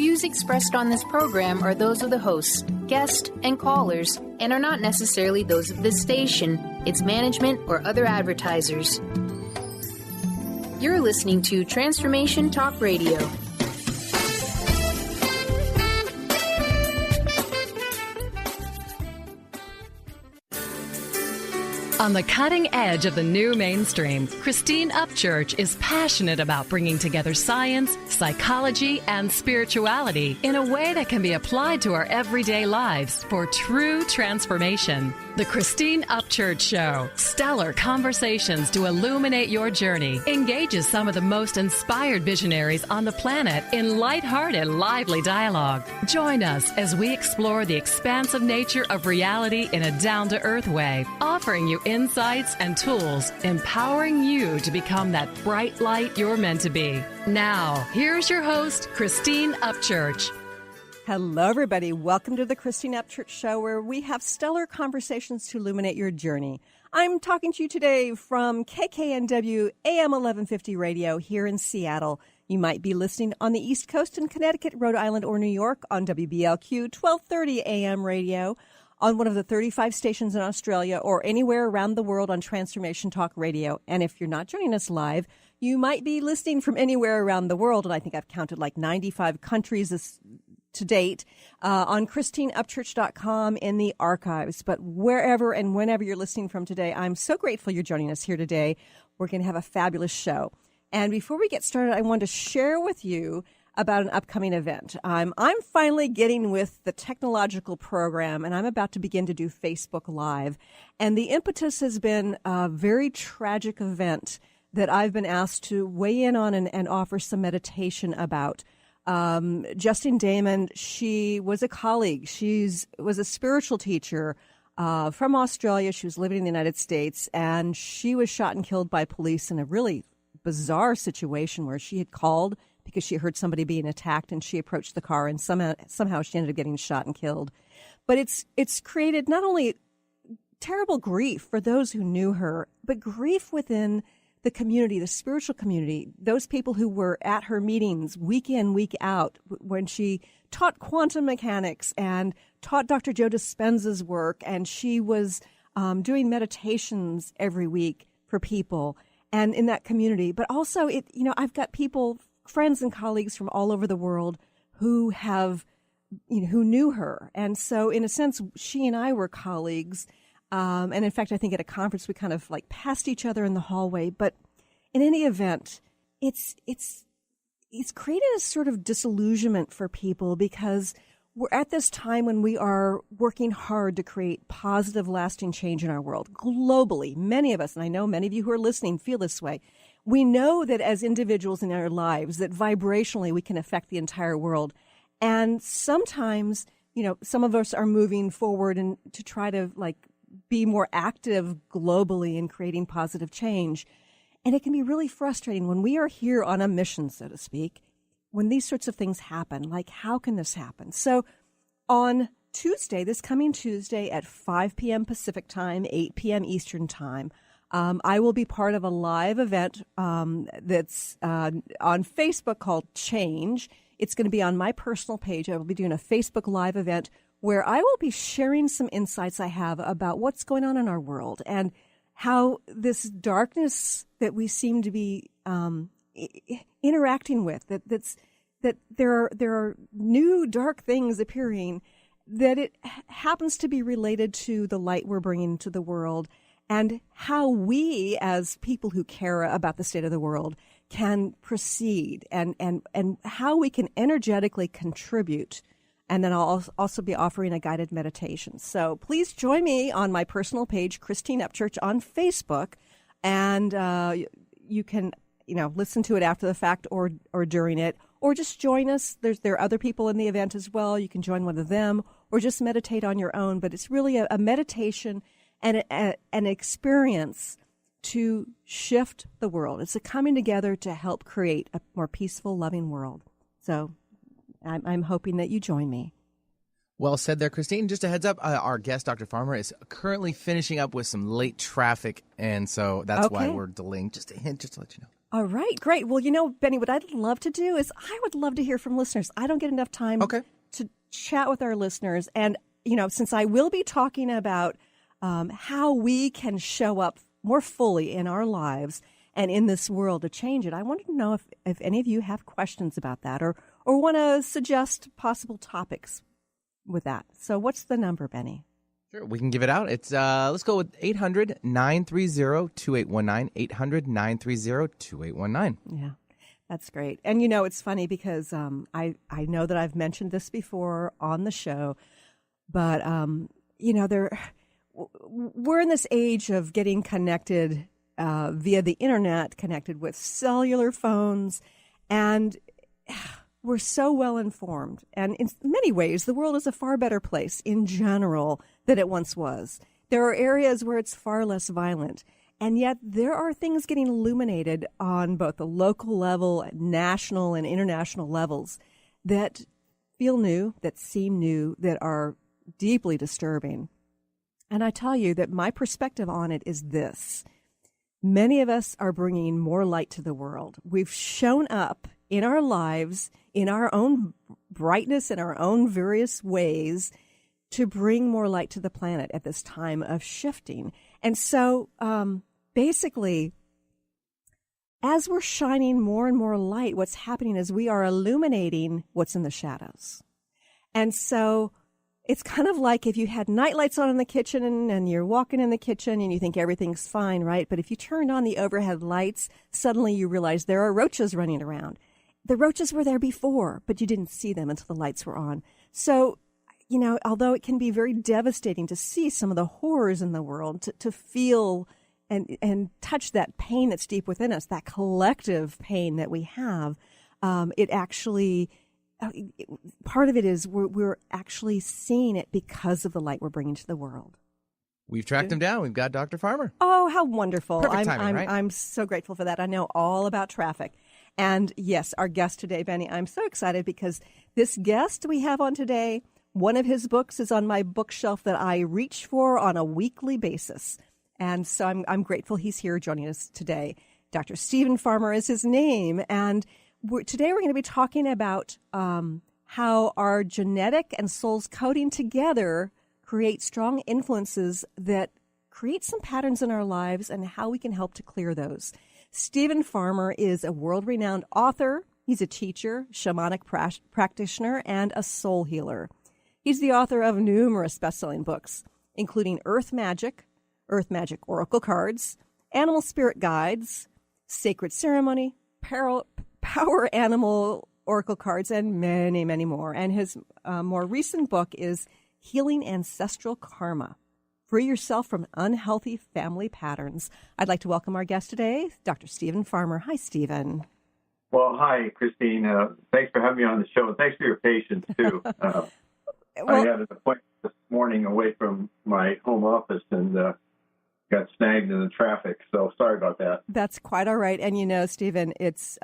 views expressed on this program are those of the hosts, guests, and callers, and are not necessarily those of this station, its management, or other advertisers. You're listening to Transformation Talk Radio. On the cutting edge of the new mainstream, Christine Upchurch is passionate about bringing together science, psychology, and spirituality in a way that can be applied to our everyday lives for true transformation. The Christine Upchurch Show, stellar conversations to illuminate your journey, engages some of the most inspired visionaries on the planet in lighthearted, lively dialogue. Join us as we explore the expansive nature of reality in a down-to-earth way, offering you insights and tools, empowering you to become that bright light you're meant to be. Now, here's your host, Christine Upchurch. Hello, everybody. Welcome to the Christine Upchurch Show, where we have stellar conversations to illuminate your journey. I'm talking to you today from KKNW AM 1150 Radio here in Seattle. You might be listening on the East Coast in Connecticut, Rhode Island, or New York on WBLQ 1230 AM radio, on one of the 35 stations in Australia, or anywhere around the world on Transformation Talk Radio. And if you're not joining us live, you might be listening from anywhere around the world, and I think I've counted like 95 countries to date, on ChristineUpchurch.com in the archives. But wherever and whenever you're listening from today, I'm so grateful you're joining us here today. We're going to have a fabulous show. And before we get started, I want to share with you about an upcoming event. I'm finally getting with the technological program, and I'm about to begin to do Facebook Live. And the impetus has been a very tragic event that I've been asked to weigh in on and offer some meditation about. Justine Damon, she was a colleague. Was a spiritual teacher from Australia. She was living in the United States, and she was shot and killed by police in a really bizarre situation where she had called because she heard somebody being attacked, and she approached the car, and somehow she ended up getting shot and killed. But it's created not only terrible grief for those who knew her, but grief within the community, the spiritual community, those people who were at her meetings week in, week out, when she taught quantum mechanics and taught Dr. Joe Dispenza's work, and she was doing meditations every week for people and in that community. But also, I've got people, friends and colleagues from all over the world who who knew her. And so in a sense, she and I were colleagues. And in fact, I think at a conference, we kind of like passed each other in the hallway. But in any event, it's created a sort of disillusionment for people because we're at this time when we are working hard to create positive, lasting change in our world globally. Many of us, and I know many of you who are listening feel this way. We know that as individuals in our lives, that vibrationally we can affect the entire world. And sometimes, some of us are moving forward and to try to be more active globally in creating positive change. And it can be really frustrating when we are here on a mission, so to speak, when these sorts of things happen. Like, how can this happen? So on Tuesday, this coming Tuesday at 5 p.m. Pacific time, 8 p.m. Eastern time, I will be part of a live event that's on Facebook called Change. It's going to be on my personal page. I will be doing a Facebook Live event where I will be sharing some insights I have about what's going on in our world and how this darkness that we seem to be interacting with, that there are new dark things appearing, that it happens to be related to the light we're bringing to the world, and how we as people who care about the state of the world can proceed and how we can energetically contribute. And then I'll also be offering a guided meditation. So please join me on my personal page, Christine Upchurch, on Facebook. And you can, listen to it after the fact or during it, or just join us. There are other people in the event as well. You can join one of them or just meditate on your own. But it's really a meditation and an experience to shift the world. It's a coming together to help create a more peaceful, loving world. So I'm hoping that you join me. Well said there, Christine. Just a heads up, our guest, Dr. Farmer, is currently finishing up with some late traffic, and so that's why we're delaying. Just a hint, just to let you know. All right, great. Well, Benny, what I'd love to do is I would love to hear from listeners. I don't get enough time to chat with our listeners. And, since I will be talking about how we can show up more fully in our lives and in this world to change it, I wanted to know if any of you have questions about that or want to suggest possible topics with that. So what's the number, Benny? Sure, we can give it out. It's let's go with 800-930-2819, 800-930-2819. Yeah, that's great. And, it's funny because I know that I've mentioned this before on the show, but, we're in this age of getting connected via the internet, connected with cellular phones, and we're so well informed. And in many ways, the world is a far better place in general than it once was. There are areas where it's far less violent. And yet there are things getting illuminated on both the local level, national and international levels that feel new, that seem new, that are deeply disturbing. And I tell you that my perspective on it is this. Many of us are bringing more light to the world. We've shown up in our lives, in our own brightness, in our own various ways, to bring more light to the planet at this time of shifting. And so basically, as we're shining more and more light, what's happening is we are illuminating what's in the shadows. And so it's kind of like if you had night lights on in the kitchen and you're walking in the kitchen and you think everything's fine, right? But if you turned on the overhead lights, suddenly you realize there are roaches running around. The roaches were there before, but you didn't see them until the lights were on. So, although it can be very devastating to see some of the horrors in the world, to feel and touch that pain that's deep within us, that collective pain that we have, it actually... part of it is we're actually seeing it because of the light we're bringing to the world. We've tracked him down. We've got Dr. Farmer. Oh, how wonderful. Perfect timing, right? I'm so grateful for that. I know all about traffic. And yes, our guest today, Benny, I'm so excited because this guest we have on today, one of his books is on my bookshelf that I reach for on a weekly basis. And so I'm grateful he's here joining us today. Dr. Stephen Farmer is his name. And today we're going to be talking about how our genetic and soul's coding together create strong influences that create some patterns in our lives and how we can help to clear those. Stephen Farmer is a world-renowned author. He's a teacher, shamanic practitioner, and a soul healer. He's the author of numerous best-selling books, including Earth Magic Oracle Cards, Animal Spirit Guides, Sacred Ceremony, Power Animal Oracle Cards, and many, many more. And his more recent book is Healing Ancestral Karma. Free yourself from unhealthy family patterns. I'd like to welcome our guest today, Dr. Stephen Farmer. Hi, Stephen. Well, hi, Christine. Thanks for having me on the show. And thanks for your patience, too. I had an appointment this morning away from my home office and got snagged in the traffic. So sorry about that. That's quite all right. And, Stephen, it's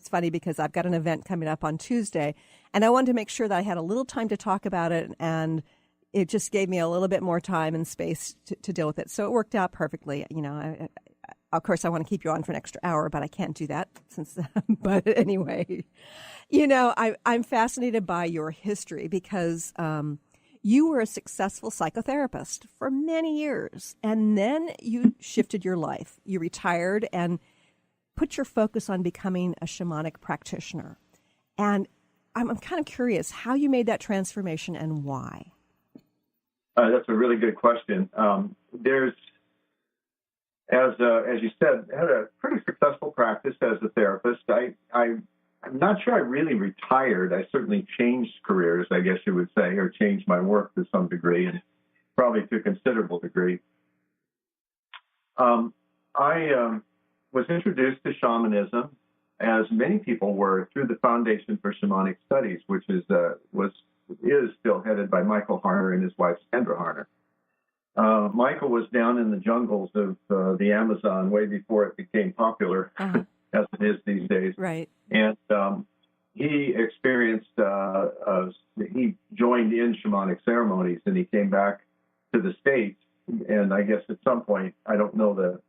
funny because I've got an event coming up on Tuesday, and I wanted to make sure that I had a little time to talk about it, and it just gave me a little bit more time and space to deal with it. So it worked out perfectly. Of course, I want to keep you on for an extra hour, but I can't do that but anyway, I'm fascinated by your history because you were a successful psychotherapist for many years, and then you shifted your life. You retired and put your focus on becoming a shamanic practitioner. And I'm kind of curious how you made that transformation and why. That's a really good question. There's, as you said, I had a pretty successful practice as a therapist. I'm not sure I really retired. I certainly changed careers, I guess you would say, or changed my work to some degree, and probably to a considerable degree. I was introduced to shamanism, as many people were, through the Foundation for Shamanic Studies, which is still headed by Michael Harner and his wife, Sandra Harner. Michael was down in the jungles of the Amazon way before it became popular, as it is these days. Right. And he experienced, he joined in shamanic ceremonies, and he came back to the States. And I guess at some point, I don't know the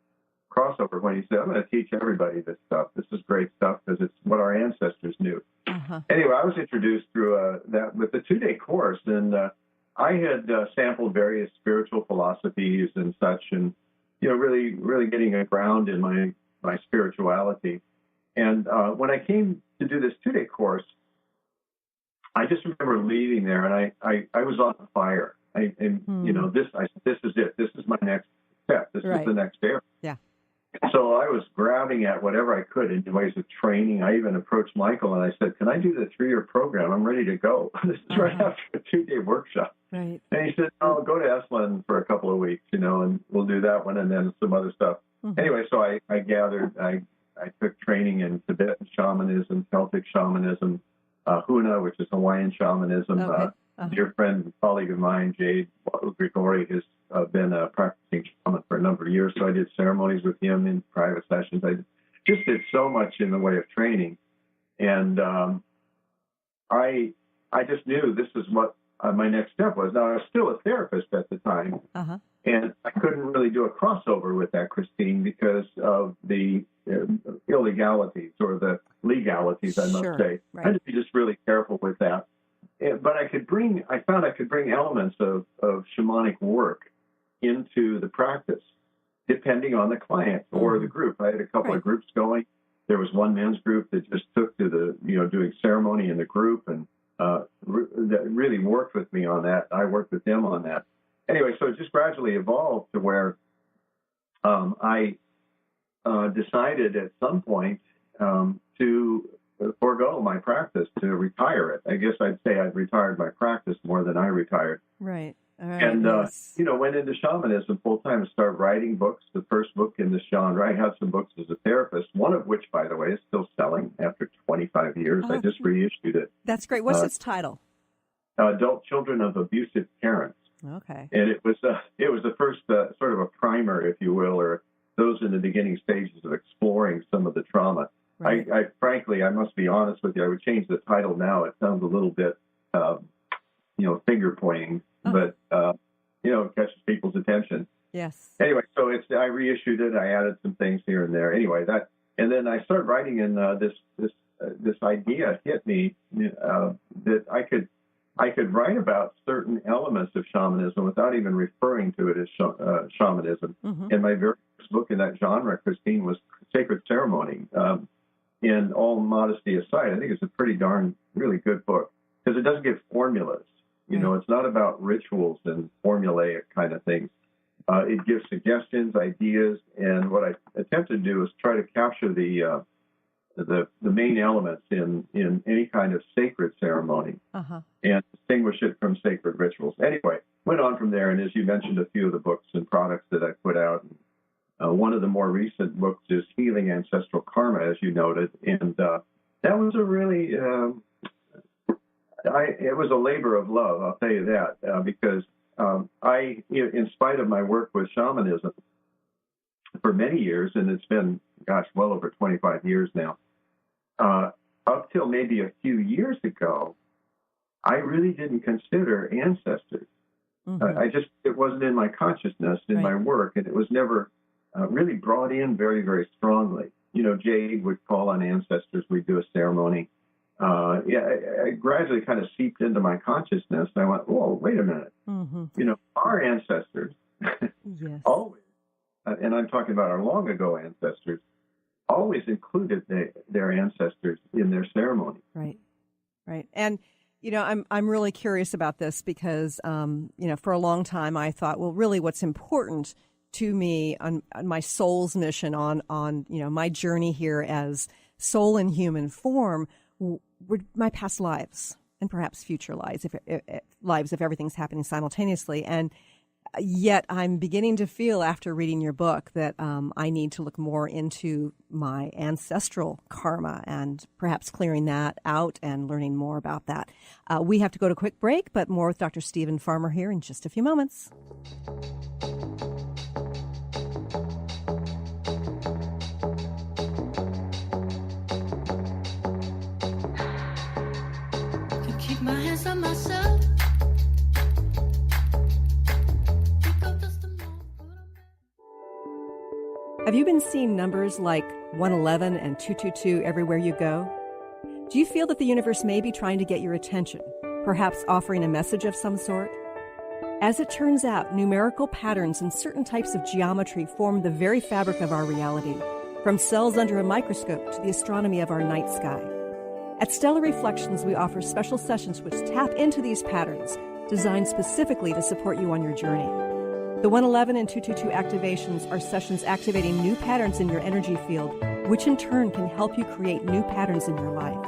crossover when he said, I'm going to teach everybody this stuff. This is great stuff because it's what our ancestors knew. Uh-huh. Anyway, I was introduced through that with the 2-day course, and I had sampled various spiritual philosophies and such, and really, really getting a ground in my spirituality. And when I came to do this 2-day course, I just remember leaving there, and I was on fire. This is it. This is my next step. This is the next area. Yeah. So I was grabbing at whatever I could in ways of training. I even approached Michael and I said, can I do the 3-year program? I'm ready to go. This is right after a 2-day workshop. Right. And he said, oh, go to Esalen for a couple of weeks, and we'll do that one and then some other stuff. Mm-hmm. Anyway, so I gathered, I took training in Tibetan shamanism, Celtic shamanism, Huna, which is Hawaiian shamanism. Okay. Dear friend and colleague of mine, Jade Grigori, has been a practicing shaman for a number of years, so I did ceremonies with him in private sessions. I just did so much in the way of training, and I just knew this is what my next step was. Now, I was still a therapist at the time, and I couldn't really do a crossover with that, Christine, because of the illegalities or the legalities, I must say. Right. I had to be just really careful with that. But I found I could bring elements of shamanic work into the practice, depending on the client or the group. I had a couple of groups going. There was one men's group that just took to doing ceremony in the group, and that really worked with me on that. I worked with them on that. Anyway, so it just gradually evolved to where I decided at some point to forego my practice, to retire it. I guess I'd say I'd retired my practice more than I retired. Right. All right. And, yes. went into shamanism full-time and started writing books, the first book in this genre. I had some books as a therapist, one of which, by the way, is still selling after 25 years. I just reissued it. That's great. What's its title? Adult Children of Abusive Parents. Okay. And it was the first sort of a primer, if you will, or those in the beginning stages of exploring some of the trauma. Right. I frankly, I must be honest with you, I would change the title now. It sounds a little bit, finger pointing, but, it catches people's attention. Yes. Anyway, so I reissued it. I added some things here and there. Anyway, and then I started writing, and this idea hit me that I could write about certain elements of shamanism without even referring to it as shamanism. Mm-hmm. And my very first book in that genre, Christine, was Sacred Ceremony. In all modesty aside, I think it's a pretty really good book because it doesn't give formulas. It's not about rituals and formulaic kind of things. It gives suggestions, ideas, and what I attempted to do is try to capture the main elements in any kind of sacred ceremony and distinguish it from sacred rituals. Anyway, went on from there, and as you mentioned, a few of the books and products that I put out. One of the more recent books is Healing Ancestral Karma, as you noted, and that was a really it was a labor of love, I'll tell you that, because I, in spite of my work with shamanism for many years, and it's been, well over 25 years now, up till maybe a few years ago, I really didn't consider ancestors. Mm-hmm. It wasn't in my consciousness, in my work, and it was never really brought in very, very strongly. Jade would call on ancestors. We'd do a ceremony. It gradually kind of seeped into my consciousness. And I went, whoa, wait a minute. Mm-hmm. Our ancestors always, and I'm talking about our long ago ancestors, always included their ancestors in their ceremony. Right. And, I'm really curious about this because, for a long time I thought, well, really what's important to me on my soul's mission on my journey here as soul in human form were my past lives and perhaps future lives if everything's happening simultaneously. And yet I'm beginning to feel after reading your book that I need to look more into my ancestral karma and perhaps clearing that out and learning more about that. We have to go to a quick break, but more with Dr. Stephen Farmer here in just a few moments. My hands on myself. Have you been seeing numbers like 111 and 222 everywhere you go? Do you feel that the universe may be trying to get your attention, perhaps offering a message of some sort? As it turns out, numerical patterns and certain types of geometry form the very fabric of our reality, from cells under a microscope to the astronomy of our night sky. At Stellar Reflections, we offer special sessions which tap into these patterns, designed specifically to support you on your journey. The 111 and 222 activations are sessions activating new patterns in your energy field, which in turn can help you create new patterns in your life.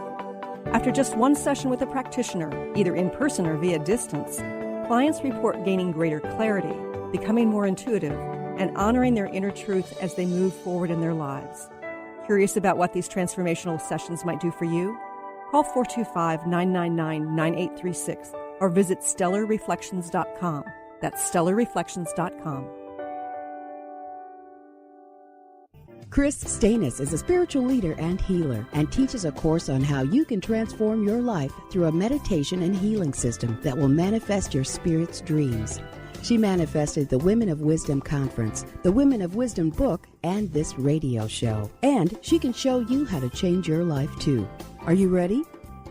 After just one session with a practitioner, either in person or via distance, clients report gaining greater clarity, becoming more intuitive, and honoring their inner truth as they move forward in their lives. Curious about what these transformational sessions might do for you? Call 425-999-9836 or visit stellarreflections.com. That's stellarreflections.com. Chris Stanis is a spiritual leader and healer and teaches a course on how you can transform your life through a meditation and healing system that will manifest your spirit's dreams. She manifested the Women of Wisdom Conference, the Women of Wisdom book, and this radio show. And she can show you how to change your life too. Are you ready?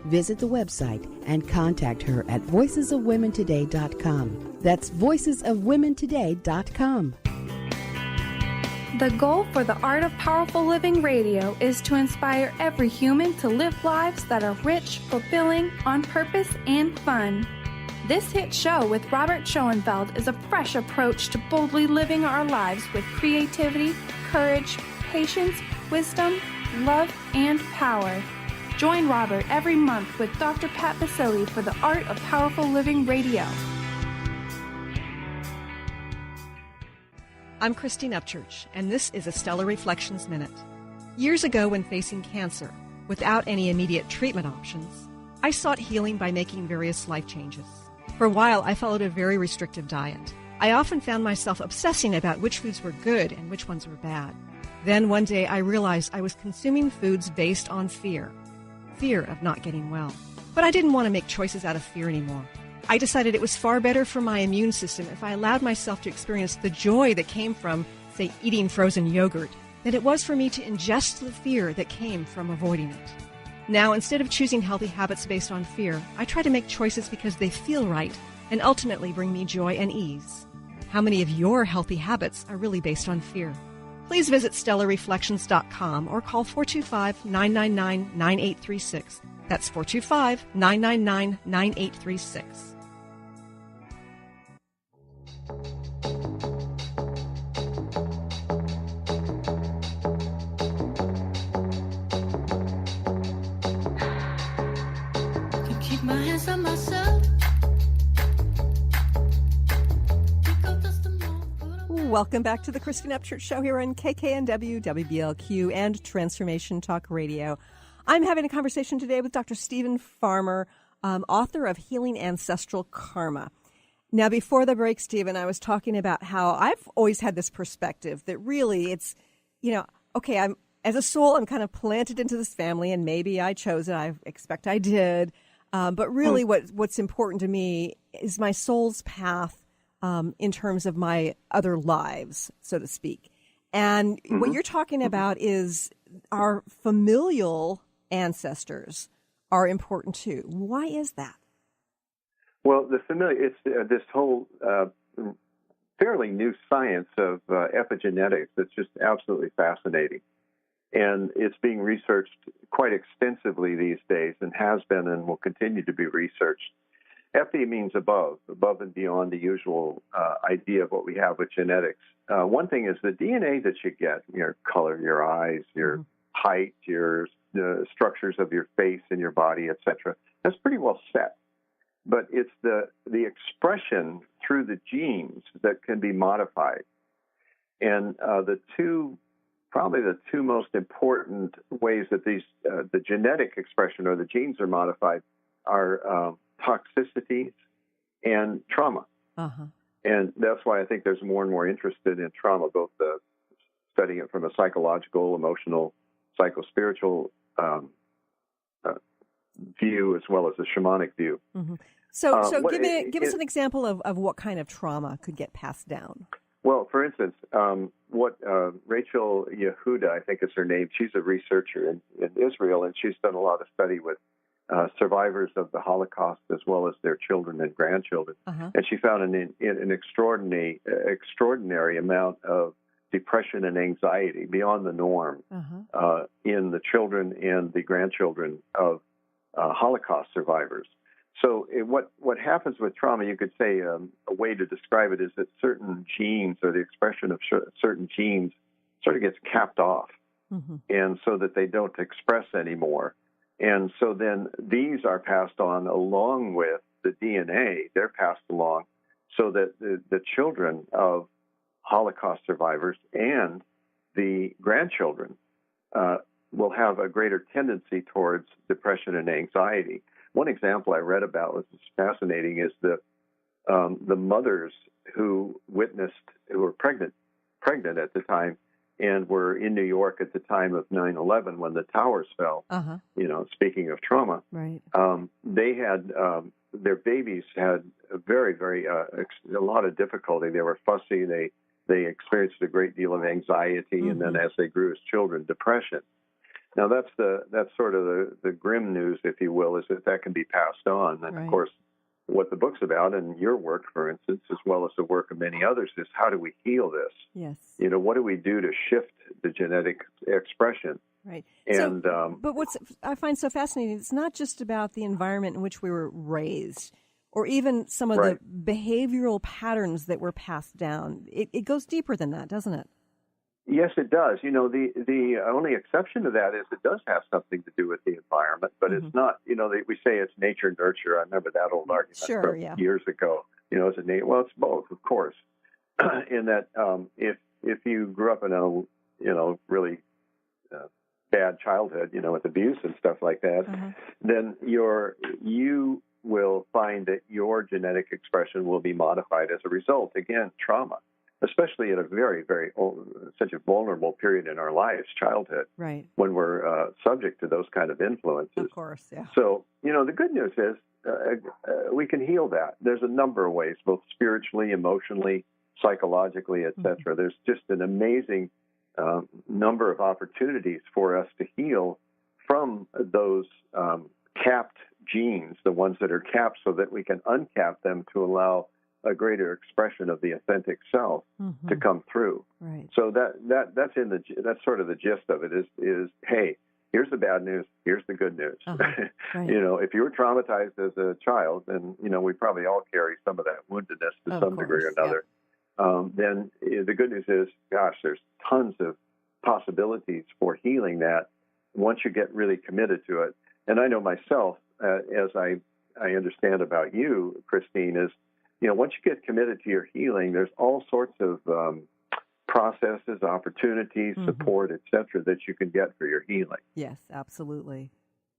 Visit the website and contact her at voicesofwomentoday.com. That's voicesofwomentoday.com. The goal for the Art of Powerful Living Radio is to inspire every human to live lives that are rich, fulfilling, on purpose, and fun. This hit show with Robert Schoenfeld is a fresh approach to boldly living our lives with creativity, courage, patience, wisdom, love, and power. Join Robert every month with Dr. Pat Basile for the Art of Powerful Living Radio. I'm Christine Upchurch, and this is a Stellar Reflections Minute. Years ago, when facing cancer, without any immediate treatment options, I sought healing by making various life changes. For a while, I followed a very restrictive diet. I often found myself obsessing about which foods were good and which ones were bad. Then one day, I realized I was consuming foods based on fear of not getting well. But I didn't want to make choices out of fear anymore. I decided it was far better for my immune system if I allowed myself to experience the joy that came from, say, eating frozen yogurt, than it was for me to ingest the fear that came from avoiding it. Now, instead of choosing healthy habits based on fear, I try to make choices because they feel right and ultimately bring me joy and ease. How many of your healthy habits are really based on fear? Please visit stellarreflections.com or call 425-999-9836. That's 425-999-9836. Can keep my hands on myself. Welcome back to the Christine Upchurch Show here on KKNW, WBLQ, and Transformation Talk Radio. I'm having a conversation today with Dr. Stephen Farmer, author of Healing Ancestral Karma. Now, before the break, Stephen, I was talking about how I've always had this perspective that really it's, okay, as a soul, I'm kind of planted into this family, and maybe I chose it. I expect I did. But really what's important to me is my soul's path in terms of my other lives, so to speak. And what you're talking about is our familial ancestors are important too. Why is that? Well, it's this whole fairly new science of epigenetics that's just absolutely fascinating. And it's being researched quite extensively these days and has been and will continue to be researched. Epi means above and beyond the usual idea of what we have with genetics. One thing is the DNA that you get, your color, your eyes, your height, the structures of your face and your body, etc. That's pretty well set. But it's the expression through the genes that can be modified. And the two most important ways that the genetic expression or the genes are modified are toxicities and trauma. And that's why I think there's more and more interested in trauma, both studying it from a psychological, emotional, psychospiritual view as well as a shamanic view. So give us an example of what kind of trauma could get passed down. Well, for instance, what Rachel Yehuda, I think is her name, she's a researcher in Israel, and she's done a lot of study with survivors of the Holocaust as well as their children and grandchildren. And she found an extraordinary amount of depression and anxiety beyond the norm in the children and the grandchildren of Holocaust survivors. So what happens with trauma, you could say a way to describe it is that certain genes or the expression of certain genes sort of gets capped off, and so that they don't express anymore. And so then these are passed on along with the DNA. They're passed along so that the children of Holocaust survivors and the grandchildren will have a greater tendency towards depression and anxiety. One example I read about, which is fascinating, is the mothers who were pregnant at the time and were in New York at the time of 9/11 when the towers fell. Speaking of trauma, right? They had their babies had a lot of difficulty. They were fussy. They experienced a great deal of anxiety, and then as they grew as children, depression. Now that's sort of the grim news, if you will, is that can be passed on. And of course, what the book's about, and your work, for instance, as well as the work of many others, is how do we heal this? Yes. What do we do to shift the genetic expression? Right. And but what I find so fascinating, it's not just about the environment in which we were raised, or even some of the behavioral patterns that were passed down. It goes deeper than that, doesn't it? Yes, it does. The only exception to that is it does have something to do with the environment, but it's not. We say it's nature nurture. I remember that old argument from years ago. Is it well, it's both, of course. In that, if you grew up in a really bad childhood, with abuse and stuff like that, then you will find that your genetic expression will be modified as a result. Again, trauma. Especially at a very, very such a vulnerable period in our lives, childhood, right? When we're subject to those kind of influences. Of course, yeah. So, the good news is we can heal that. There's a number of ways, both spiritually, emotionally, psychologically, etc. There's just an amazing number of opportunities for us to heal from those capped genes, the ones that are capped, so that we can uncap them to allow a greater expression of the authentic self to come through. Right. So that's sort of the gist of it is hey, here's the bad news, here's the good news. Right. If you were traumatized as a child, and we probably all carry some of that woundedness to some degree or another. Then the good news is, gosh, there's tons of possibilities for healing that once you get really committed to it. And I know myself, as I understand about you, Christine, is once you get committed to your healing, there's all sorts of processes, opportunities, support, etc., that you can get for your healing. Yes, absolutely.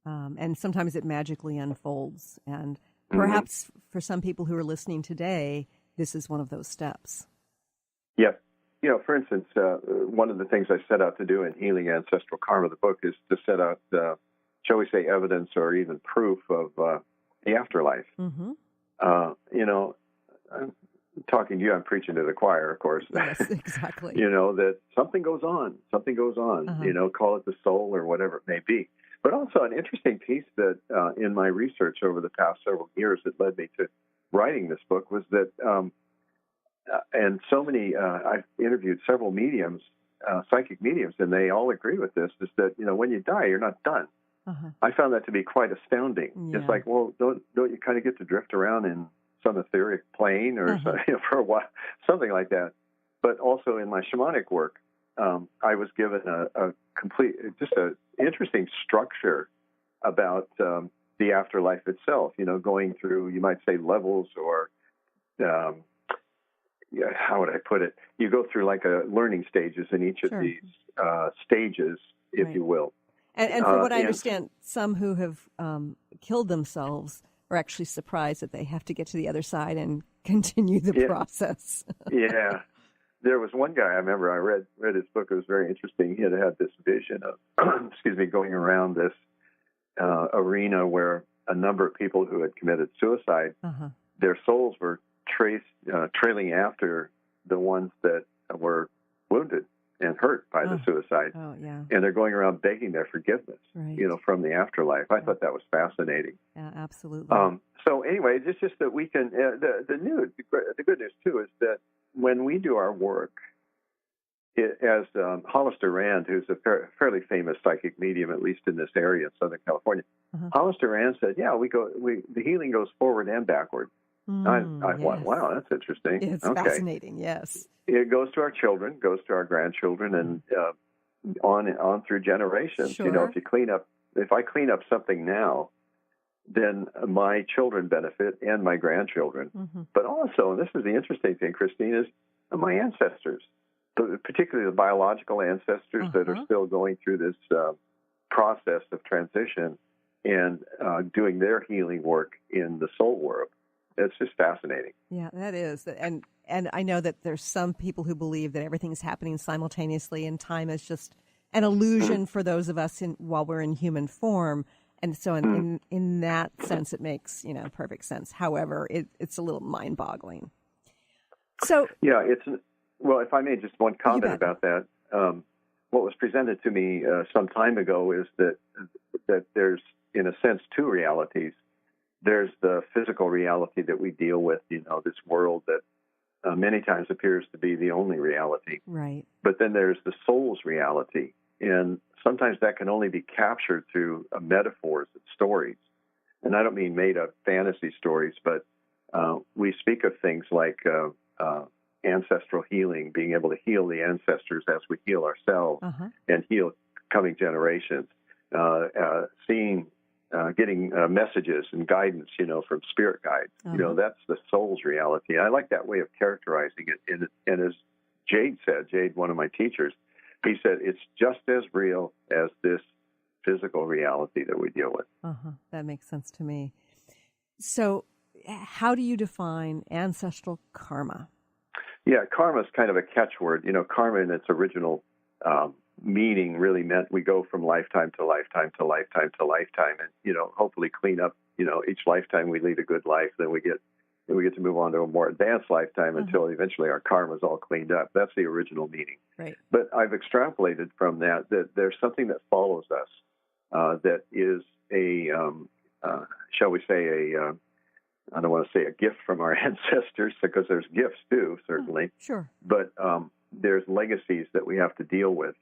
And sometimes it magically unfolds. And perhaps for some people who are listening today, this is one of those steps. Yeah. For instance, one of the things I set out to do in Healing Ancestral Karma, the book, is to set out, shall we say, evidence or even proof of the afterlife. I'm talking to you, I'm preaching to the choir, of course. Yes, exactly. That something goes on, call it the soul or whatever it may be. But also an interesting piece that in my research over the past several years that led me to writing this book was that, and so many, I've interviewed several mediums, psychic mediums, and they all agree with this, is that, when you die, you're not done. I found that to be quite astounding. Yeah. It's like, well, don't you kind of get to drift around in some etheric plane or for a while, something like that. But also in my shamanic work, I was given a complete, just an interesting structure about the afterlife itself, going through, you might say, levels or, how would I put it? You go through like a learning stages in each of these stages, if you will. And from what I understand, some who have killed themselves are actually surprised that they have to get to the other side and continue the process. Yeah. There was one guy, I remember, I read his book. It was very interesting. He had this vision of, going around this arena where a number of people who had committed suicide, their souls were trailing after the ones that were wounded and hurt by the suicide. Oh, yeah. And they're going around begging their forgiveness, Right. from the afterlife. I thought that was fascinating. Yeah, absolutely. So anyway, it's just that we can, the good news too is that when we do our work, as Hollister Rand, who's a fairly famous psychic medium, at least in this area in Southern California, Hollister Rand said, the healing goes forward and backward. I thought, wow, that's interesting. It's fascinating, yes. It goes to our children, goes to our grandchildren, and on through generations. Sure. If I clean up something now, then my children benefit and my grandchildren. But also, and this is the interesting thing, Christine, is my ancestors, particularly the biological ancestors that are still going through this process of transition and doing their healing work in the soul world. It's just fascinating. Yeah, that is. And I know that there's some people who believe that everything's happening simultaneously and time is just an illusion for those of us while we're in human form. And so in that sense, it makes, perfect sense. However, it's a little mind-boggling. So yeah, if I may, just one comment about that. What was presented to me some time ago is that there's, in a sense, two realities. There's the physical reality that we deal with, this world that many times appears to be the only reality. Right. But then there's the soul's reality. And sometimes that can only be captured through metaphors and stories. And I don't mean made-up fantasy stories, but we speak of things like ancestral healing, being able to heal the ancestors as we heal ourselves and heal coming generations, getting messages and guidance, from spirit guides. That's the soul's reality. I like that way of characterizing it. And as Jade, one of my teachers, he said, it's just as real as this physical reality that we deal with. That makes sense to me. So how do you define ancestral karma? Yeah, karma is kind of a catchword. Karma in its original meaning really meant we go from lifetime to lifetime to lifetime to lifetime, and hopefully clean up. Each lifetime we lead a good life, then we get to move on to a more advanced lifetime until eventually our karma is all cleaned up. That's the original meaning. Right. But I've extrapolated from that there's something that follows us that is shall we say, I don't want to say a gift from our ancestors, because there's gifts too, certainly. Sure. But there's legacies that we have to deal with.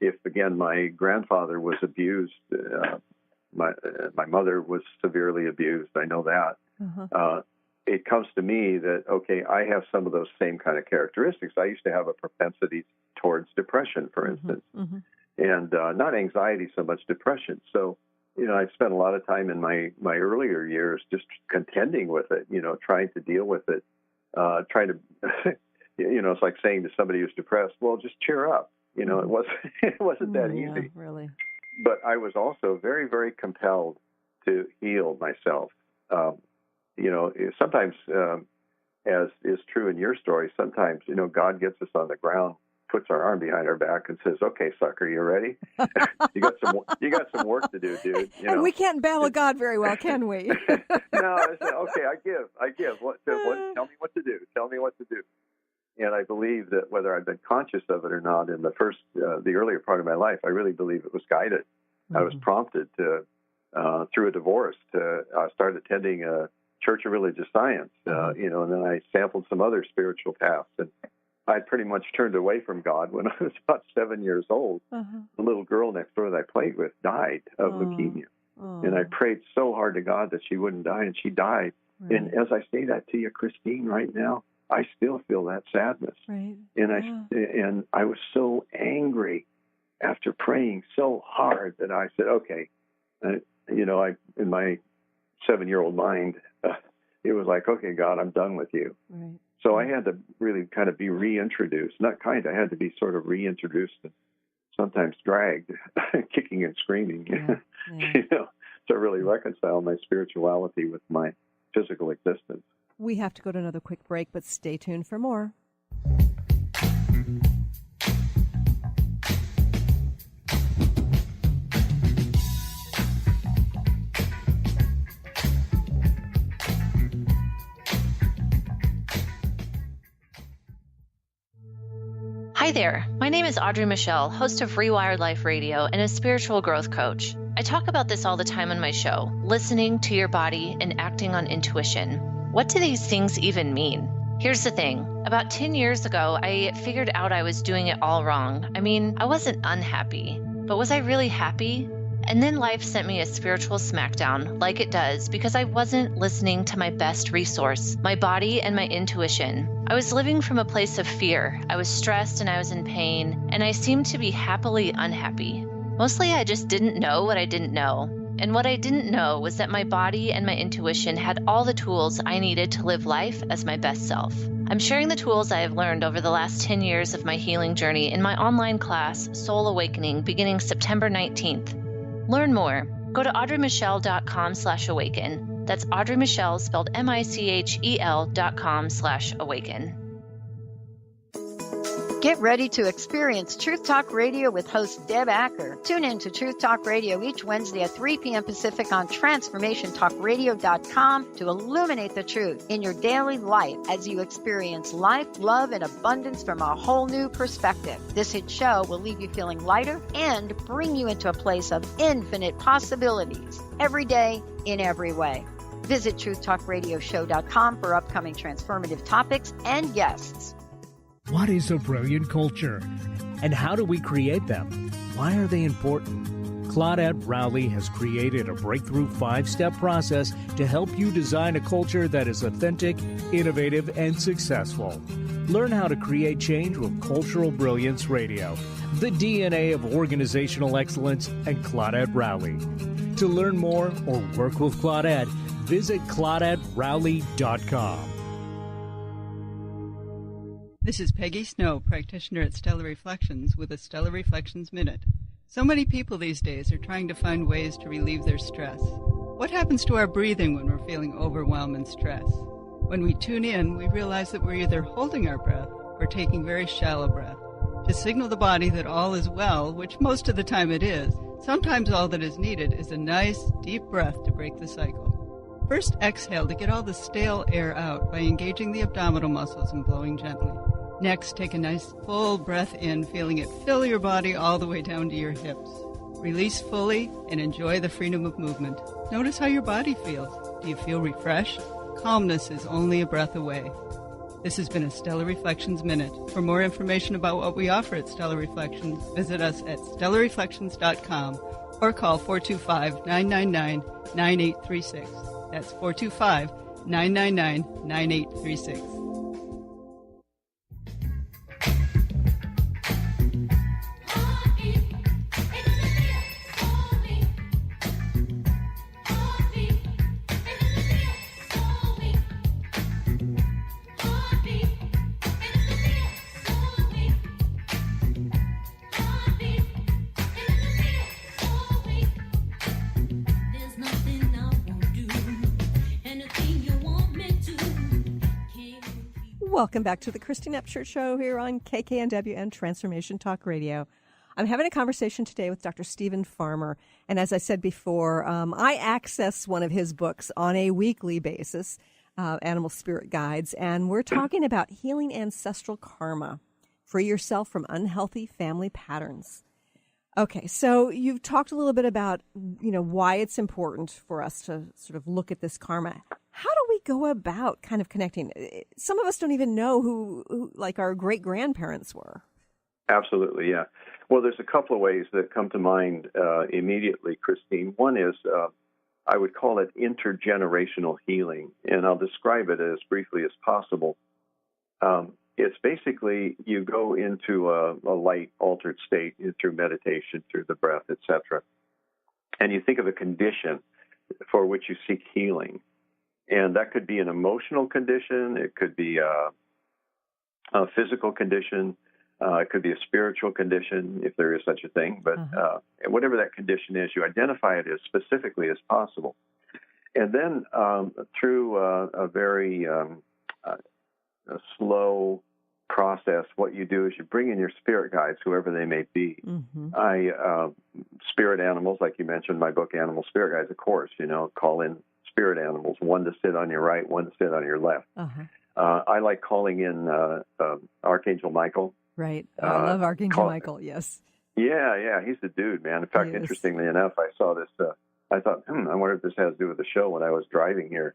If again my grandfather was abused, my mother was severely abused. I know that. It comes to me that, okay, I have some of those same kind of characteristics. I used to have a propensity towards depression, for instance, and not anxiety so much, depression. So, I spent a lot of time in my earlier years just contending with it, trying to deal with it, trying to, it's like saying to somebody who's depressed, well, just cheer up. It wasn't that easy. Really. But I was also very, very compelled to heal myself. Sometimes, as is true in your story, sometimes, God gets us on the ground, puts our arm behind our back and says, okay, sucker, you ready? you got some work to do, dude. And we can't battle God very well, can we? No, I said, okay, I give. Tell me what to do. Tell me what to do. And I believe that whether I've been conscious of it or not, in the earlier part of my life, I really believe it was guided. I was prompted to, through a divorce, to start attending a Church of Religious Science, and then I sampled some other spiritual paths. And I pretty much turned away from God when I was about 7 years old. The little girl next door that I played with died of leukemia. And I prayed so hard to God that she wouldn't die, and she died. Right. And as I say that to you, Christine, right now, I still feel that sadness. Right. And I was so angry after praying so hard that I said, okay, in my 7-year-old mind, it was like, okay, God, I'm done with you. Right. So I had to really kind of be reintroduced. I had to be sort of reintroduced and sometimes dragged, kicking and screaming, to really reconcile my spirituality with my physical existence. We have to go to another quick break, but stay tuned for more. Hi there. My name is Audrey Michelle, host of Rewired Life Radio and a spiritual growth coach. I talk about this all the time on my show, listening to your body and acting on intuition. What do these things even mean? Here's the thing. About 10 years ago, I figured out I was doing it all wrong. I mean, I wasn't unhappy, but was I really happy? And then life sent me a spiritual smackdown, like it does, because I wasn't listening to my best resource, my body and my intuition. I was living from a place of fear. I was stressed and I was in pain, and I seemed to be happily unhappy. Mostly I just didn't know what I didn't know. And what I didn't know was that my body and my intuition had all the tools I needed to live life as my best self. I'm sharing the tools I have learned over the last 10 years of my healing journey in my online class, Soul Awakening, beginning September 19th. Learn more. Go to audreymichelle.com/awaken. That's Audrey Michelle, spelled MICHEL.com/awaken. Get ready to experience Truth Talk Radio with host Deb Acker. Tune in to Truth Talk Radio each Wednesday at 3 p.m. Pacific on TransformationTalkRadio.com to illuminate the truth in your daily life as you experience life, love, and abundance from a whole new perspective. This hit show will leave you feeling lighter and bring you into a place of infinite possibilities every day in every way. Visit TruthTalkRadioshow.com for upcoming transformative topics and guests. What is a brilliant culture? And how do we create them? Why are they important? Claudette Rowley has created a breakthrough 5-step process to help you design a culture that is authentic, innovative, and successful. Learn how to create change with Cultural Brilliance Radio, the DNA of organizational excellence, and Claudette Rowley. To learn more or work with Claudette, visit ClaudetteRowley.com. This is Peggy Snow, practitioner at Stellar Reflections, with a Stellar Reflections Minute. So many people these days are trying to find ways to relieve their stress. What happens to our breathing when we're feeling overwhelmed and stress? When we tune in, we realize that we're either holding our breath or taking very shallow breath to signal the body that all is well, which most of the time it is. Sometimes all that is needed is a nice, deep breath to break the cycle. First, exhale to get all the stale air out by engaging the abdominal muscles and blowing gently. Next, take a nice full breath in, feeling it fill your body all the way down to your hips. Release fully and enjoy the freedom of movement. Notice how your body feels. Do you feel refreshed? Calmness is only a breath away. This has been a Stellar Reflections Minute. For more information about what we offer at Stellar Reflections, visit us at stellarreflections.com or call 425-999-9836. That's 425-999-9836. Welcome back to the Christine Upchurch Show here on KKNW and Transformation Talk Radio. I'm having a conversation today with Dr. Stephen Farmer, and as I said before, I access one of his books on a weekly basis, Animal Spirit Guides, and we're talking about healing ancestral karma. Free yourself from unhealthy family patterns. Okay, so you've talked a little bit about, why it's important for us to sort of look at this karma. How do we go about kind of connecting? Some of us don't even know who like our great-grandparents were. Absolutely, yeah. Well, there's a couple of ways that come to mind immediately, Christine. One is I would call it intergenerational healing, and I'll describe it as briefly as possible. It's basically you go into a light, altered state through meditation, through the breath, etc., and you think of a condition for which you seek healing. And that could be an emotional condition. It could be a physical condition. It could be a spiritual condition, if there is such a thing. But whatever that condition is, you identify it as specifically as possible. And then through a very slow process, what you do is you bring in your spirit guides, whoever they may be. Mm-hmm. Spirit animals, like you mentioned, my book, Animal Spirit Guides, of course, call in spirit animals, one to sit on your right, one to sit on your left. I like calling in Archangel Michael, Right. I love Archangel Michael, yes. Yeah, he's the dude, man. In fact, interestingly enough, I saw this, I thought, I wonder if this has to do with the show when I was driving here.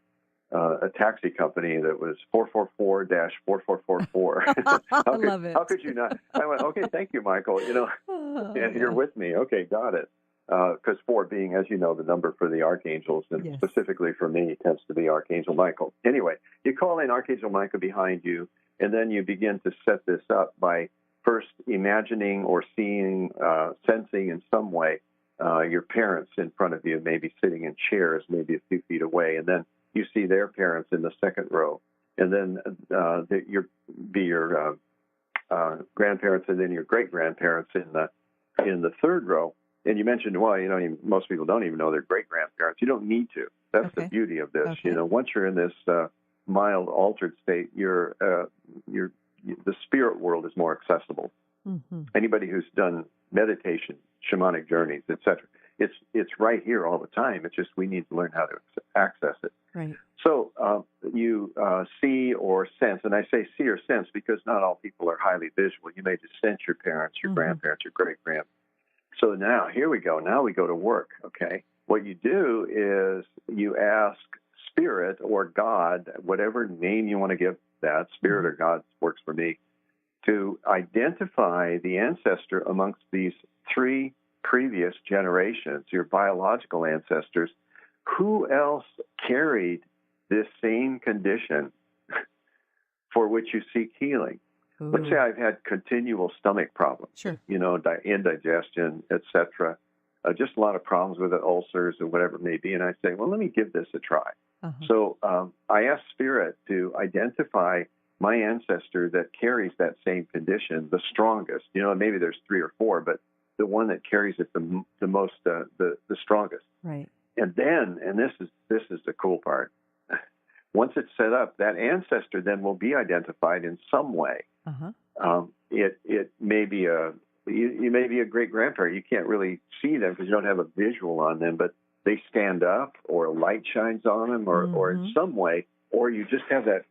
A taxi company that was 444-4444. I love it. How could you not? I went, okay, thank you, Michael. You're with me. Okay, got it. Because 4 being, as you know, the number for the archangels, and specifically for me, tends to be Archangel Michael. Anyway, you call in Archangel Michael behind you, and then you begin to set this up by first imagining or seeing, sensing in some way your parents in front of you, maybe sitting in chairs, maybe a few feet away, and then you see their parents in the second row, and then your grandparents, and then your great grandparents in the third row. And you mentioned, most people don't even know their great grandparents. You don't need to. That's the beauty of this. Okay. Once you're in this mild altered state, the spirit world is more accessible. Mm-hmm. Anybody who's done meditation, shamanic journeys, etc., it's right here all the time. It's just we need to learn how to access it. Right. So you see or sense, and I say see or sense because not all people are highly visual. You may just sense your parents, your grandparents, your great-grand. So now, here we go. Now we go to work, okay? What you do is you ask Spirit or God, whatever name you want to give that, Spirit or God works for me, to identify the ancestor amongst these 3 previous generations, your biological ancestors. Who else carried this same condition for which you seek healing? Ooh. Let's say I've had continual stomach problems, indigestion, etc., just a lot of problems with it, ulcers or whatever it may be, and I say, well, let me give this a try. So I ask Spirit to identify my ancestor that carries that same condition, the strongest. Maybe there's 3 or 4, but the one that carries it the most, the strongest. Right. And then, and this is the cool part. Once it's set up, that ancestor then will be identified in some way. It may be you may be a great grandparent. You can't really see them because you don't have a visual on them, but they stand up, or a light shines on them, or in some way, or you just have that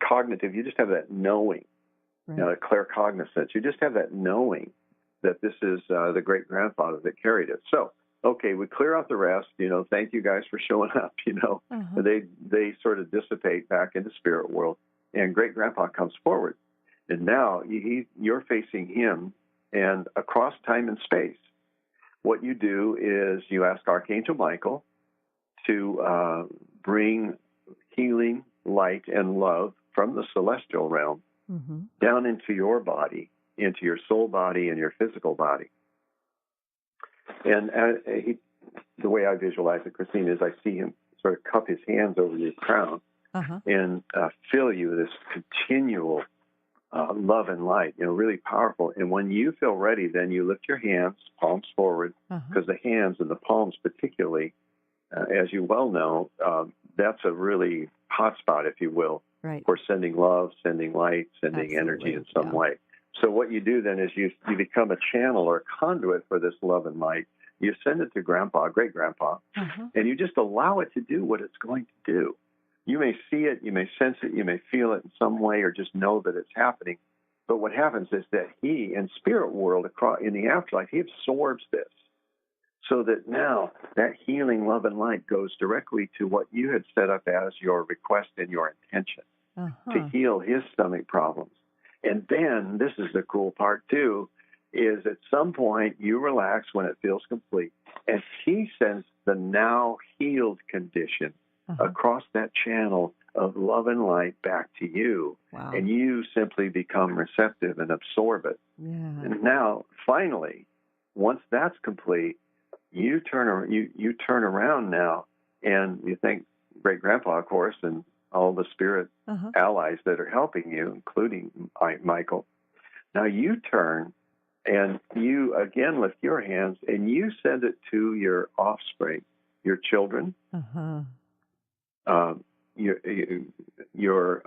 cognitive. You just have that knowing, that claircognizance. You just have that knowing that this is the great grandfather that carried it. So. Okay, we clear out the rest. Thank you guys for showing up. They sort of dissipate back into spirit world, and great grandpa comes forward, and now you're facing him, and across time and space, what you do is you ask Archangel Michael to bring healing, light, and love from the celestial realm down into your body, into your soul body and your physical body. And the way I visualize it, Christine, is I see him sort of cup his hands over your crown and fill you with this continual love and light, really powerful. And when you feel ready, then you lift your hands, palms forward, because the hands and the palms particularly, as you well know, that's a really hot spot, if you will, for sending love, sending light, sending energy in some way. So what you do then is you become a channel or a conduit for this love and light. You send it to Grandpa, great-grandpa, and you just allow it to do what it's going to do. You may see it, you may sense it, you may feel it in some way, or just know that it's happening. But what happens is that he, in spirit world, in the afterlife, he absorbs this. So that now that healing love and light goes directly to what you had set up as your request and your intention to heal his stomach problems. And then, this is the cool part too, is at some point you relax when it feels complete, and he sends the now healed condition across that channel of love and light back to you. Wow. And you simply become receptive and absorb it. Yeah. And now, finally, once that's complete, you turn around now, and you thank great grandpa, of course, and all the spirit allies that are helping you, including Michael. Now you turn and you again lift your hands and you send it to your offspring, your children. You're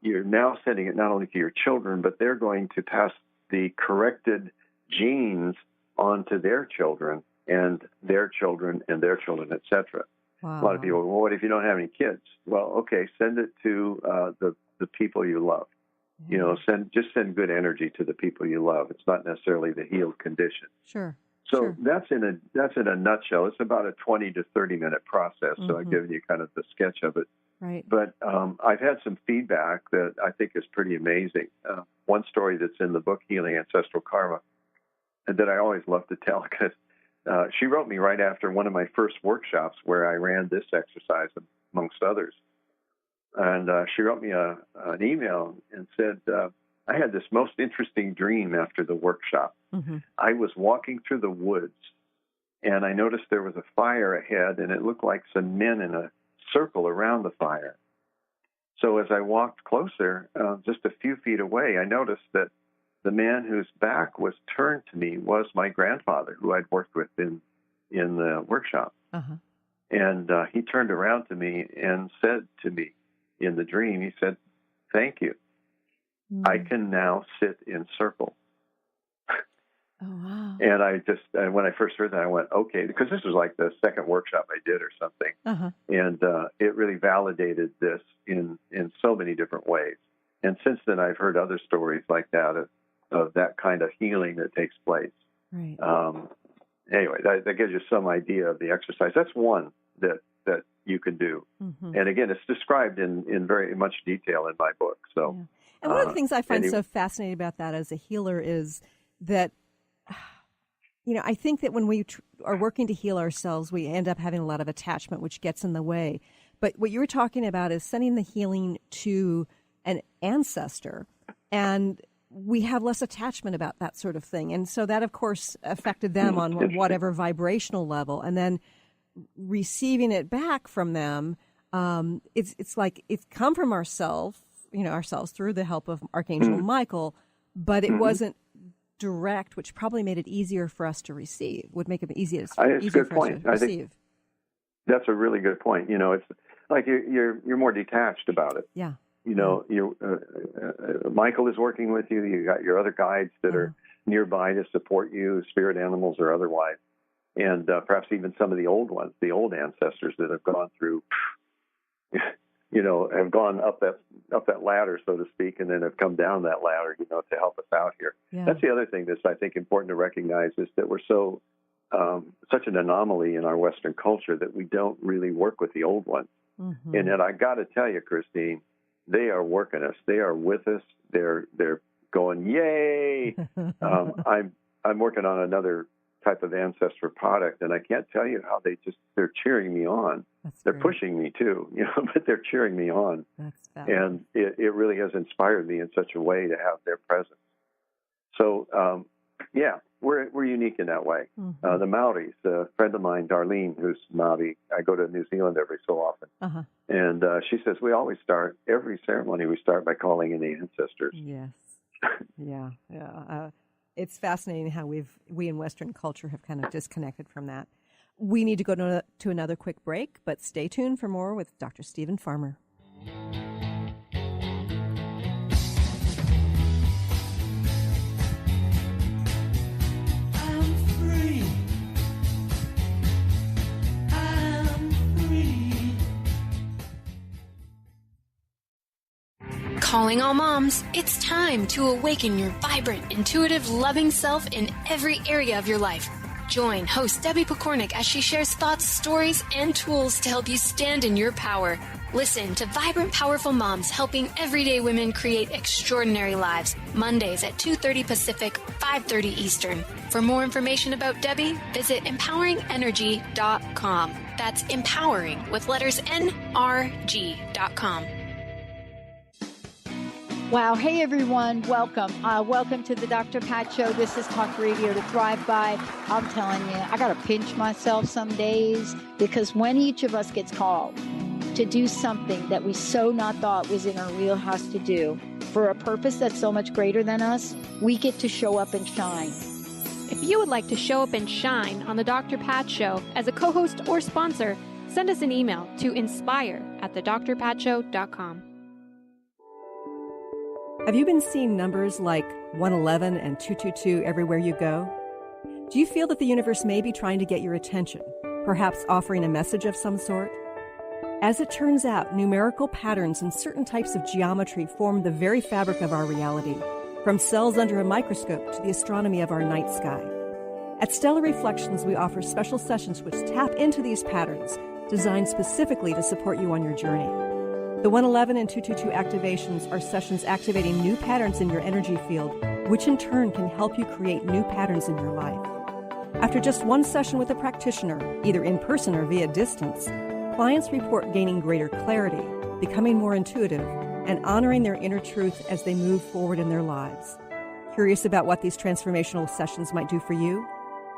now sending it not only to your children, but they're going to pass the corrected genes onto their children and their children and their children, etc. Wow. A lot of people, well, what if you don't have any kids? Well, okay, send it to the people you love. You know, send good energy to the people you love. It's not necessarily the healed condition. Sure. So that's in a nutshell. It's about a 20 to 30 minute process. So I've given you kind of the sketch of it. Right. But I've had some feedback that I think is pretty amazing. One story that's in the book, Healing Ancestral Karma, and that I always love to tell because she wrote me right after one of my first workshops where I ran this exercise amongst others. And she wrote me an email and said, I had this most interesting dream after the workshop. I was walking through the woods, and I noticed there was a fire ahead, and it looked like some men in a circle around the fire. So as I walked closer, just a few feet away, I noticed that the man whose back was turned to me was my grandfather, who I'd worked with in the workshop. And he turned around to me and said to me in the dream, he said, "Thank you. I can now sit in circle." Oh, wow. And when I first heard that, I went, okay, because this was like the second workshop I did or something. And it really validated this in so many different ways. And since then, I've heard other stories like that of that kind of healing that takes place. Right. Anyway, that gives you some idea of the exercise. That's one that you can do. And again, it's described in very much detail in my book. So, And one of the things I find so fascinating about that as a healer is that, you know, I think that when we are working to heal ourselves, we end up having a lot of attachment, which gets in the way. But what you were talking about is sending the healing to an ancestor, and we have less attachment about that sort of thing. And so that, of course, affected them on whatever vibrational level. And then receiving it back from them, it's like it's come from ourselves through the help of Archangel Michael, but it wasn't direct, which probably made it easier for us to receive, would make it easier for us to receive. That's a really good point. You know, it's like you're more detached about it. Yeah. You know, Michael is working with you. You got your other guides that are nearby to support you, spirit animals or otherwise, and perhaps even some of the old ones, the old ancestors that have gone through, you know, have gone up that ladder, so to speak, and then have come down that ladder, you know, to help us out here. Yeah. That's the other thing that's, I think, important to recognize is that we're such an anomaly in our Western culture that we don't really work with the old ones. And yet I got to tell you, Christine, they are working us. They are with us. They're going, yay! I'm working on another type of ancestor product, and I can't tell you how they're cheering me on. They're pushing me too, you know, but they're cheering me on. And it really has inspired me in such a way to have their presence. So, we're unique in that way. The Maoris, a friend of mine, Darlene, who's Maori, I go to New Zealand every so often. And she says, we always start, every ceremony, we start by calling in the ancestors. Yes. Yeah. It's fascinating how we in Western culture have kind of disconnected from that. We need to go to another quick break, but stay tuned for more with Dr. Stephen Farmer. Calling all moms, it's time to awaken your vibrant, intuitive, loving self in every area of your life. Join host Debbie Pokornik as she shares thoughts, stories, and tools to help you stand in your power. Listen to Vibrant, Powerful Moms, helping everyday women create extraordinary lives. Mondays at 2:30 Pacific, 5:30 Eastern. For more information about Debbie, visit empoweringenergy.com. That's empowering with letters NRG.com. Wow. Hey, everyone. Welcome. Welcome to the Dr. Pat Show. This is Talk Radio to Thrive By. I'm telling you, I got to pinch myself some days because when each of us gets called to do something that we so not thought was in our wheelhouse to do for a purpose that's so much greater than us, we get to show up and shine. If you would like to show up and shine on the Dr. Pat Show as a co-host or sponsor, send us an email to inspire@thedrpatshow.com. Have you been seeing numbers like 111 and 222 everywhere you go? Do you feel that the universe may be trying to get your attention, perhaps offering a message of some sort? As it turns out, numerical patterns and certain types of geometry form the very fabric of our reality, from cells under a microscope to the astronomy of our night sky. At Stellar Reflections, we offer special sessions which tap into these patterns, designed specifically to support you on your journey. The 111 and 222 activations are sessions activating new patterns in your energy field, which in turn can help you create new patterns in your life. After just one session with a practitioner, either in person or via distance, clients report gaining greater clarity, becoming more intuitive, and honoring their inner truth as they move forward in their lives. Curious about what these transformational sessions might do for you?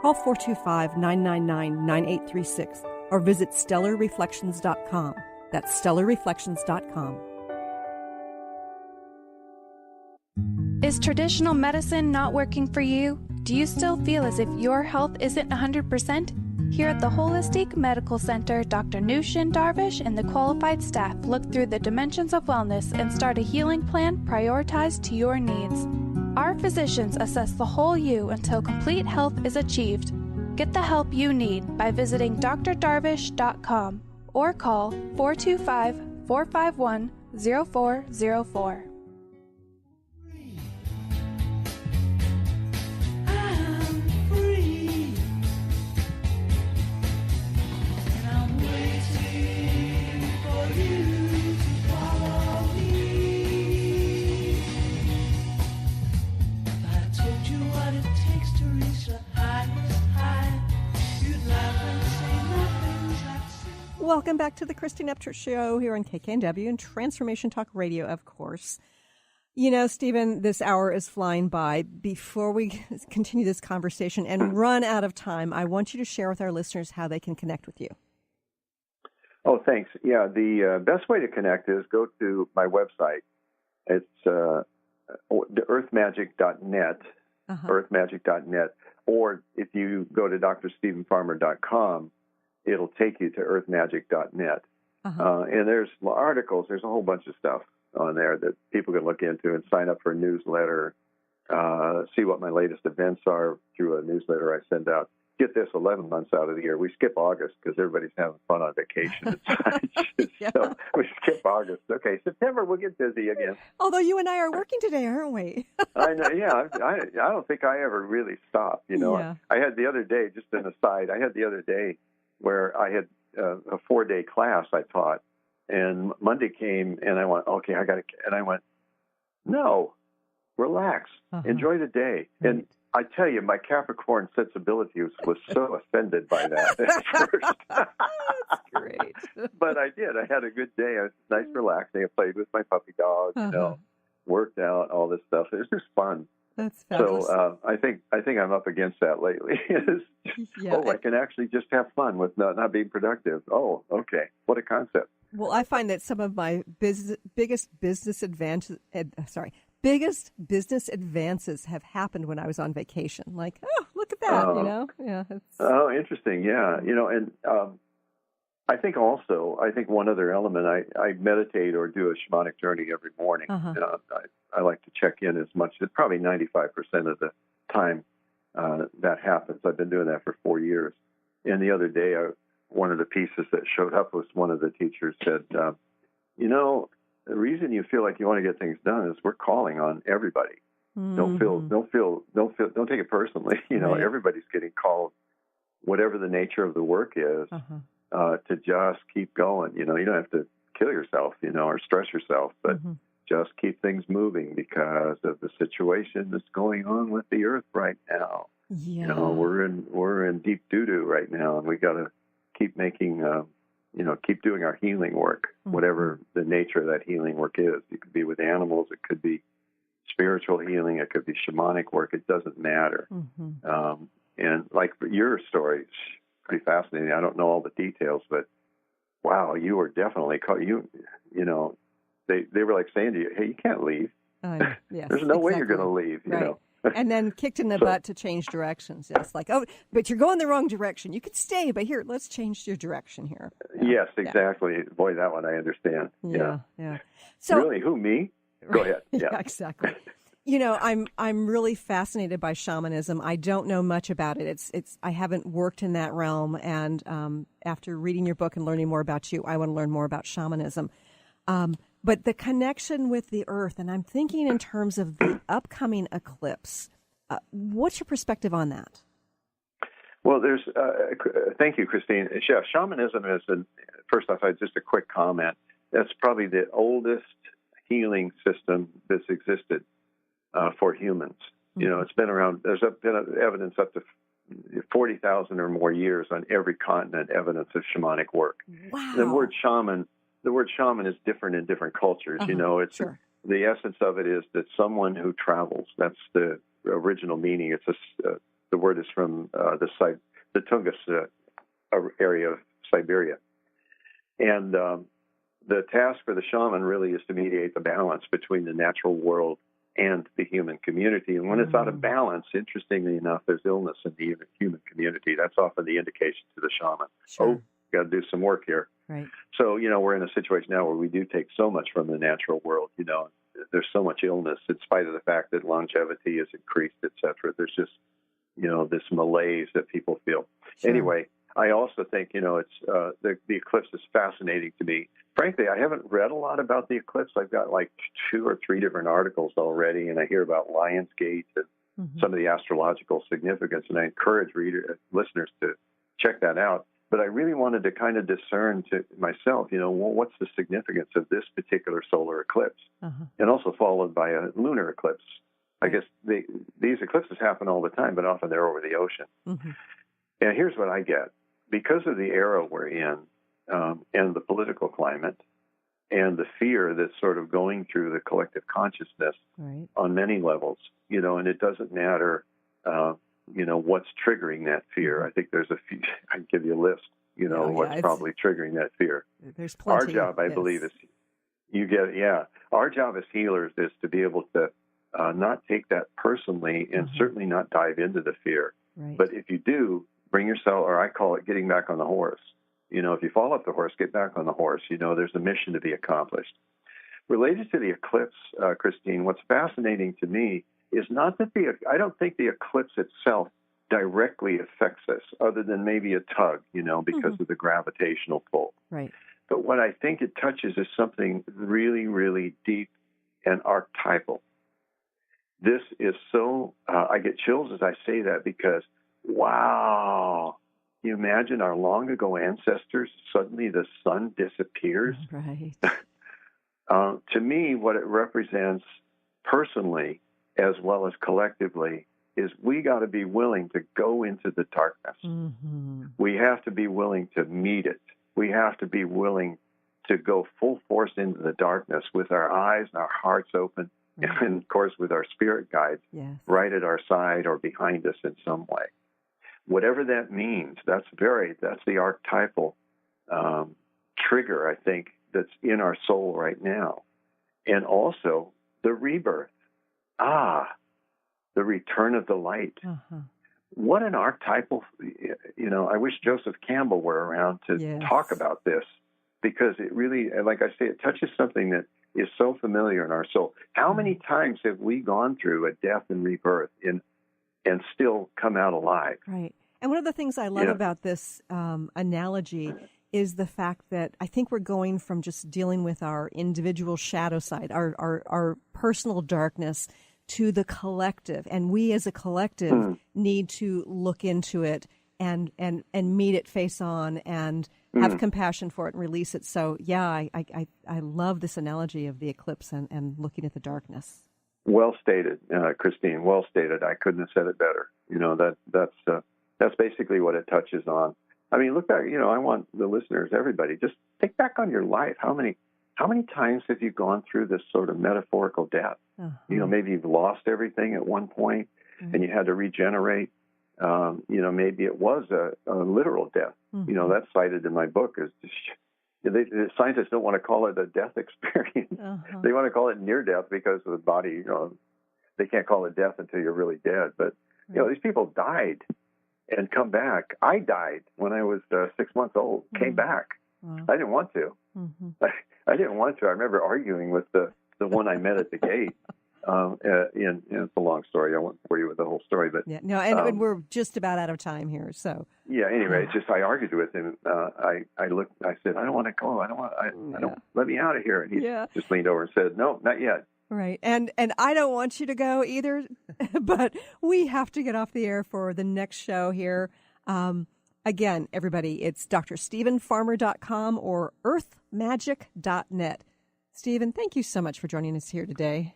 Call 425-999-9836 or visit stellarreflections.com. That's stellarreflections.com. Is traditional medicine not working for you? Do you still feel as if your health isn't 100%? Here at the Holistic Medical Center, Dr. Nushin Darvish and the qualified staff look through the dimensions of wellness and start a healing plan prioritized to your needs. Our physicians assess the whole you until complete health is achieved. Get the help you need by visiting drdarvish.com or call 425-451-0404. Welcome back to the Christine Upchurch Show here on KKNW and Transformation Talk Radio, of course. You know, Stephen, this hour is flying by. Before we continue this conversation and run out of time, I want you to share with our listeners how they can connect with you. Oh, thanks. Yeah, the best way to connect is go to my website. It's earthmagic.net, earthmagic.net. Or if you go to drstephenfarmer.com, it'll take you to earthmagic.net. And there's articles, there's a whole bunch of stuff on there that people can look into and sign up for a newsletter, see what my latest events are through a newsletter I send out. Get this, 11 months out of the year. We skip August because everybody's having fun on vacation and such. So we skip August. Okay, September we'll get busy again. Although you and I are working today, aren't we? I know, yeah. I don't think I ever really stop. You know, I had the other day, just an aside, where I had a 4-day class I taught, and Monday came, and I went, okay, and I went, no, relax, enjoy the day. And I tell you, my Capricorn sensibility was so offended by that at first. That's great. But I did. I had a good day. It was nice, relaxing. I played with my puppy dog, worked out, all this stuff. It was just fun. That's fabulous. So I think I'm up against that lately. I can actually just have fun with not being productive. Oh, okay. What a concept. Well, I find that some of my biggest business advances have happened when I was on vacation. Like, oh, look at that, you know? Yeah. Oh, interesting. Yeah. You know, and I think one other element, I meditate or do a shamanic journey every morning. I like to check in as much as probably 95% of the time that happens. I've been doing that for 4 years. And the other day, one of the pieces that showed up was one of the teachers said, you know, the reason you feel like you want to get things done is we're calling on everybody. Don't take it personally. You know, everybody's getting called, whatever the nature of the work is, to just keep going. You know, you don't have to kill yourself, you know, or stress yourself, but just keep things moving because of the situation that's going on with the earth right now. Yeah. You know, we're in deep doo-doo right now, and we got to keep making, keep doing our healing work, whatever the nature of that healing work is. It could be with animals, it could be spiritual healing, it could be shamanic work. It doesn't matter. And like your story, it's pretty fascinating. I don't know all the details, but wow, you were definitely they were like saying to you, hey, you can't leave. Yes, there's no way you're going to leave, you know. And then kicked in the butt to change directions. It's like, oh, but you're going the wrong direction. You could stay, but here, let's change your direction here. Yes, exactly. Boy, that one I understand. Yeah. So, really, who, me? Go ahead. Yeah, exactly. You know, I'm really fascinated by shamanism. I don't know much about it. I haven't worked in that realm, and after reading your book and learning more about you, I want to learn more about shamanism. But the connection with the earth, and I'm thinking in terms of the upcoming eclipse. What's your perspective on that? Well, thank you, Christine. Yeah, shamanism is, first off, just a quick comment. That's probably the oldest healing system that's existed for humans. Mm-hmm. You know, it's been around. There's been evidence up to 40,000 or more years on every continent, evidence of shamanic work. Wow. The word shaman is different in different cultures. You know, it's the essence of it is that someone who travels. That's the original meaning. It's the word is from the Tungus area of Siberia, and the task for the shaman really is to mediate the balance between the natural world and the human community. And when it's out of balance, interestingly enough, there's illness in the human community. That's often the indication to the shaman. Sure. Oh, got to do some work here. Right. So, you know, we're in a situation now where we do take so much from the natural world. You know, there's so much illness in spite of the fact that longevity has increased, et cetera. There's just, you know, this malaise that people feel. Sure. Anyway, I also think, you know, it's the eclipse is fascinating to me. Frankly, I haven't read a lot about the eclipse. I've got like 2 or 3 different articles already, and I hear about Lionsgate and some of the astrological significance, and I encourage listeners to check that out. But I really wanted to kind of discern to myself, you know, well, what's the significance of this particular solar eclipse? And also followed by a lunar eclipse. I guess these eclipses happen all the time, but often they're over the ocean. And here's what I get. Because of the era we're in, and the political climate and the fear that's sort of going through the collective consciousness on many levels, you know, and it doesn't matter, you know, what's triggering that fear. I think there's a few, I can give you a list, you know, what's probably triggering that fear. There's plenty. Our job, I believe, is our job as healers is to be able to not take that personally and certainly not dive into the fear. But if you do, bring yourself, or I call it getting back on the horse. You know, if you fall off the horse, get back on the horse. You know, there's a mission to be accomplished. Related to the eclipse, Christine, what's fascinating to me is not that I don't think the eclipse itself directly affects us, other than maybe a tug, you know, because of the gravitational pull. Right. But what I think it touches is something really, really deep and archetypal. This is so, I get chills as I say that because, wow. You imagine our long ago ancestors, suddenly the sun disappears. Right. To me, what it represents personally as well as collectively is we got to be willing to go into the darkness. We have to be willing to meet it. We have to be willing to go full force into the darkness with our eyes and our hearts open, and of course with our spirit guides right at our side or behind us in some way. Whatever that means, that's the archetypal trigger, I think, that's in our soul right now. And also the rebirth. The return of the light. What an archetypal, you know, I wish Joseph Campbell were around to talk about this, because it really, like I say, it touches something that is so familiar in our soul. How many times have we gone through a death and rebirth and still come out alive? Right. And one of the things I love about this analogy is the fact that I think we're going from just dealing with our individual shadow side, our personal darkness, to the collective. And we as a collective need to look into it and meet it face on and have compassion for it and release it. So, I love this analogy of the eclipse and looking at the darkness. Well stated, Christine. Well stated. I couldn't have said it better. You know, that's basically what it touches on. I mean, look back. You know, I want the listeners, everybody, just think back on your life. How many times have you gone through this sort of metaphorical death? You know, maybe you've lost everything at one point and you had to regenerate. You know, maybe it was a literal death. You know, that's cited in my book. The scientists don't want to call it a death experience. They want to call it near death because of the body. You know, they can't call it death until you're really dead. But, you know, these people died and come back. I died when I was 6 months old, came back. I didn't want to. I didn't want to. I remember arguing with the one I met at the gate. It's a long story. I won't bore you with the whole story, but and we're just about out of time here. So anyway, it's just I argued with him. I said, I don't want to go. I don't. Let me out of here. And he just leaned over and said, no, not yet. Right, and I don't want you to go either, but we have to get off the air for the next show here. Again, everybody, it's drstephenfarmer.com or earthmagic.net. Stephen, thank you so much for joining us here today.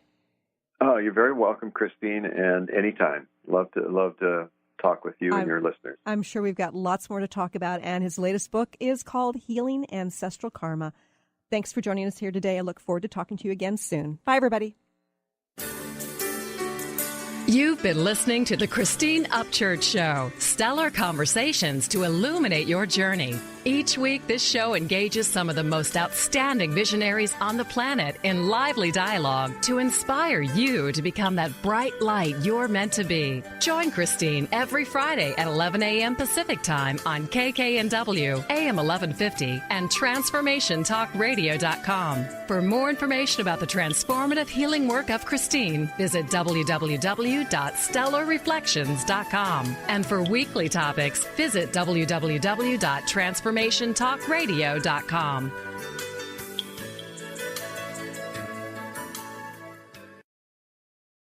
Oh, you're very welcome, Christine, and anytime. Love to talk with you and your listeners. I'm sure we've got lots more to talk about, and his latest book is called Healing Ancestral Karma. Thanks for joining us here today. I look forward to talking to you again soon. Bye, everybody. You've been listening to the Christine Upchurch Show, stellar conversations to illuminate your journey. Each week, this show engages some of the most outstanding visionaries on the planet in lively dialogue to inspire you to become that bright light you're meant to be. Join Christine every Friday at 11 a.m. Pacific Time on KKNW, AM 1150, and TransformationTalkRadio.com. For more information about the transformative healing work of Christine, visit www.stellarreflections.com. And for weekly topics, visit www.transformationtalkradio.com.